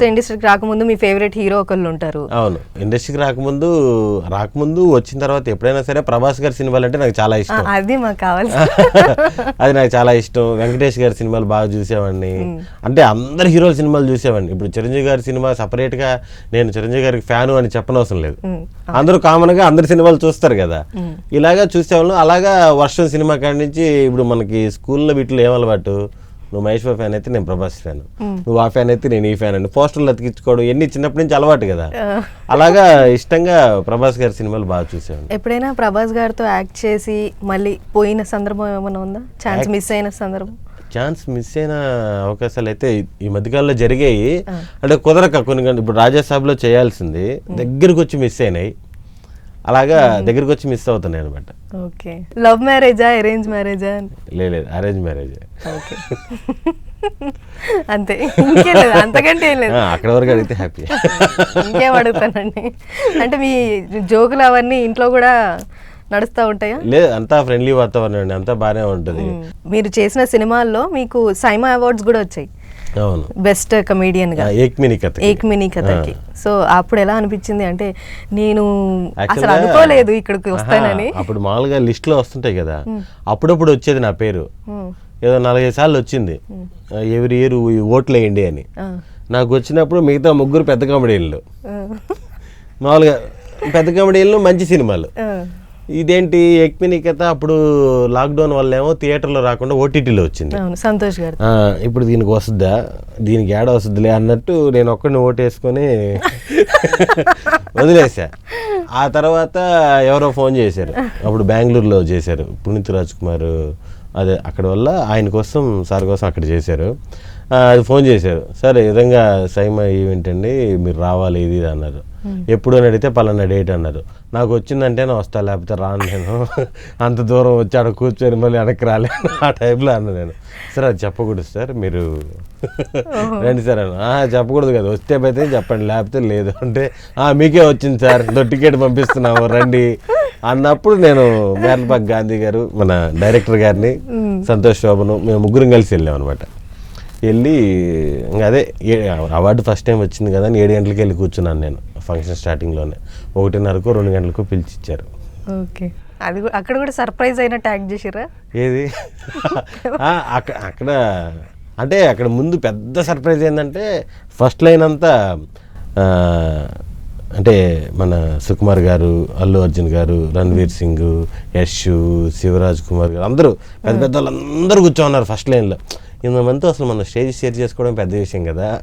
ఇండస్ట్రీకి రాకముందు మీ favourite hero ఒకళ్ళు ఉంటారు. అవును, ఇండస్ట్రీకి రాకముందు వచ్చిన తర్వాత ఎప్పుడైనా సరే ప్రభాస్ గారి సినిమాలు అంటే నాకు చాలా ఇష్టం. అది మాకు కావాలి. అది నాకు చాలా ఇష్టం. వెంకటేష్ గారి సినిమాలు బాగా చూసేవాడిని. అంటే అందరు హీరోల సినిమాలు చూసేవాడిని. ఇప్పుడు చిరంజీవి గారి సినిమా సపరేట్ గా నేను చిరంజీవి గారికి ఫ్యాను అని చెప్పనవసరం లేదు. అందరూ కామన్ గా అందరి సినిమాలు చూస్తారు కదా, ఇలాగా చూసేవాళ్ళం. అలాగా వర్షం సినిమా కాడి నుంచి ఇప్పుడు మనకి స్కూల్లో వీటిలో ఏం అలవాటు, నువ్వు మహేష్ బాబు ఫ్యాన్ అయితే నేను ప్రభాస్ ఫ్యాన్, నువ్వు ఆ ఫ్యాన్ అయితే నేను ఈ ఫ్యాన్ అని పోస్టర్లు అతికించుకోవడం ఎన్ని చిన్నప్పటి నుంచి అలవాటు కదా. అలాగా ఇష్టంగా ప్రభాస్ గారి సినిమాలు బాగా చూసేవాడిని. ఎప్పుడైనా ప్రభాస్ గారితో యాక్ట్ చేసి మళ్ళీ పోయిన సందర్భం ఏమైనా ఉందా? ఛాన్స్ మిస్ అయిన సందర్భం? ఛాన్స్ మిస్ అయిన అవకాశాలు అయితే ఈ మధ్యకాలంలో జరిగాయి. అంటే కుదరక కొన్ని గంటలు ఇప్పుడు రాజాసాబ్లో చేయాల్సింది దగ్గరకు వచ్చి మిస్ అయినాయి. అలాగా దగ్గరకు వచ్చి మిస్ అవుతున్నాయి అనమాట. ఓకే. లవ్ మ్యారేజా అరేంజ్ మ్యారేజా? లేదు, అరేంజ్ మ్యారేజ్. ఓకే, అంతే, ఇంకేం లేదు, అంతకంటే ఏం లేదు. అక్కడ వరకు అడిగితే హ్యాపీ. ఇంకేం అడుగుతానండి, అంటే మీ జోకులు అవన్నీ ఇంట్లో కూడా నడుస్తూ ఉంటాయా? లేదు, అంతా ఫ్రెండ్లీ వాతావరణం అండి, అంతా బాగానే ఉంటుంది. మీరు చేసిన సినిమాల్లో మీకు సైమా అవార్డ్స్ కూడా వచ్చాయి. అవును, బెస్ట్ కమేడియన్ గా ఏక్ మినీ కథకి. సో అప్పుడు ఎలా అనిపించింది? అంటే నేను అసలు అనుకోలేదు ఇక్కడికి వస్తానని. అప్పుడు మామూలుగా లిస్ట్ లో వస్తుంటాయి కదా, అప్పుడప్పుడు వచ్చేది నా పేరు. ఏదో 4-5 సార్లు వచ్చింది, ఎవ్రీ ఇయర్ ఓట్లు వేయండి అని. నాకు వచ్చినప్పుడు మిగతా 3 పెద్ద కామెడీలు, మామూలుగా పెద్ద కామెడీలు మంచి సినిమాలు. ఇదేంటి ఏక్ మినీ కథ అప్పుడు లాక్డౌన్ వల్ల ఏమో థియేటర్లో రాకుండా ఓటీటీలో వచ్చింది. సంతోష్ గారు ఇప్పుడు దీనికి వస్తుందా, దీనికి ఏడ వస్తుందిలే అన్నట్టు నేను ఒక్కడిని ఓటేసుకొని వదిలేసా. ఆ తర్వాత ఎవరో ఫోన్ చేశారు, అప్పుడు బెంగళూరులో చేశారు, పునీత్ రాజ్ కుమార్. అదే అక్కడ వల్ల ఆయన కోసం సార్ కోసం అక్కడ చేశారు. అది ఫోన్ చేశారు, సార్ ఈ విధంగా సైమా ఈవెంట్ అండి, మీరు రావాలి ఇది అన్నారు. ఎప్పుడు అని అడిగితే పలానా డేట్ అన్నారు. నాకు వచ్చిందంటే నేను వస్తా, లేకపోతే రాను, నేను అంత దూరం వచ్చి అక్కడ కూర్చొని మళ్ళీ వెనక్కి రాలేను ఆ టైప్లో అన్నా నేను. సార్ అది చెప్పకూడదు సార్, మీరు రండి సార్ అన్న. చెప్పకూడదు కదా, వస్తే అయితే చెప్పండి, లేకపోతే లేదు అంటే మీకే వచ్చింది సార్, టికెట్ పంపిస్తున్నాము రండి అన్నప్పుడు నేను మేర్లపాక్ గాంధీ గారు, మన డైరెక్టర్ గారిని, సంతోష్ శోభను, మేము 3 కలిసి వెళ్ళాం అనమాట. వెళ్ళి ఇంకా అదే అవార్డు ఫస్ట్ టైం వచ్చింది కదా అని 7 గంటలకి వెళ్ళి కూర్చున్నాను నేను. ఫంక్షన్ స్టార్టింగ్లోనే 1:30కో 2 గంటలకు పిలిచిచ్చారు. ఓకే, అది అక్కడ కూడా సర్ప్రైజ్ అయినా ట్యాగ్ చేసిరా? ఏది అక్కడ అంటే అక్కడ ముందు పెద్ద సర్ప్రైజ్ ఏంటంటే ఫస్ట్ లైన్ అంతా అంటే మన సుకుమార్ గారు, అల్లు అర్జున్ గారు, రణ్వీర్ సింగ్, యశ్, శివరాజ్ కుమార్ గారు అందరూ పెద్ద పెద్ద వాళ్ళందరూ కూర్చోన్నారు ఫస్ట్ లైన్లో. 8 మందితో అసలు మనం స్టేజ్ షేర్ చేసుకోవడం పెద్ద విషయం కదా.